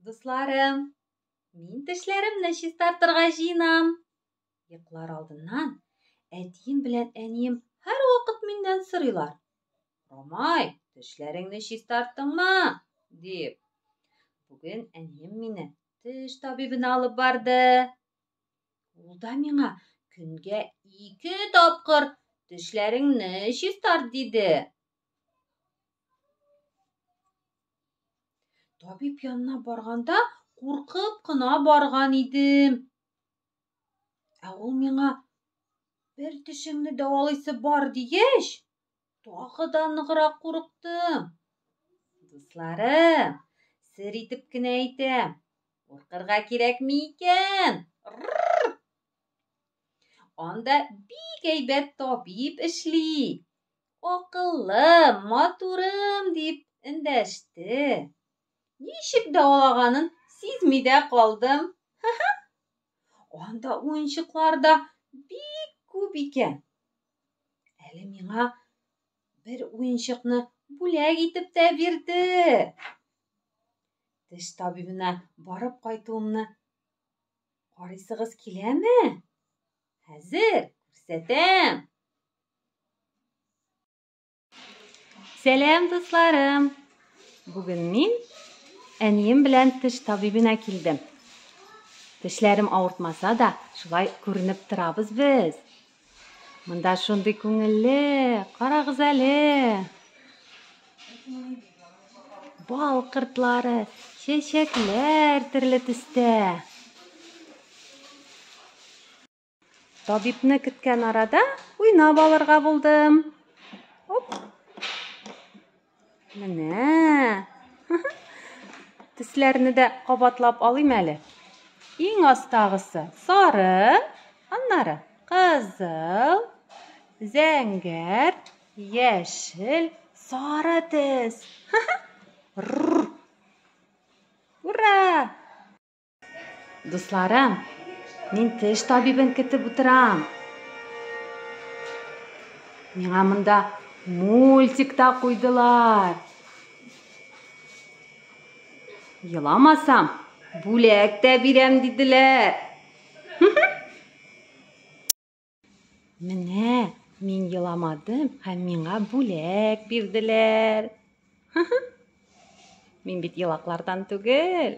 Дусларым, мин тешләремне чистартырга җыенам. Йоклар алдыннан әтием белән әнием һәр вакыт миннән сорыйлар. Ромай, тешләреңне чистарттыңмы? Дип. Бүген әнием мине теш табибына алып барды. Ул да миңа көнгә 2 тапкыр тешләреңне чистарт диде. Табиб янына барганда куркып кына барган идем. Ә ул миңа бер тешеңне дәвалыйсы бар дигәч, тагы да ныграк курыктым. Дусларым, сер итеп кенә әйтәм, куркырга кирәкми икән. Анда бик әйбәт табиб эшли. Акыллы, матурым дип эндәште. Ничек дәвалаганын сизми дә калдым. Анда уенчыклар да бик күп икән. Әле миңа бер уенчыкны бүләк итеп тә бирде. Теш табибына барып кайтуымны карыйсыгыз киләме? Хәзер күрсәтәм. Сәлам, дусларым. Бүген мин әнием белән теш табибына килдем. Тешләрем авыртмаса да, шулай күренеп торабыз без. Монда шундый күңелле, карагыз әле. Бал кыртлары, чәчәкләр төрле төстә. Табибны көткән арада уйнап алырга булдым. Менә. Тешләрне дә кабатлап алыйм әле. Иң астагысы сары, аннары кызыл, зәңгәр, яшел, сары теш. Ура! Дусларым, мин теш табибын көтеп утырам. Миңа монда мультик та куйдылар. Еламасам, бүләк тә бирәм диделәр. Менә мин еламадым һәм миңа бүләк бирделәр. Мин бит елаклардан түгел.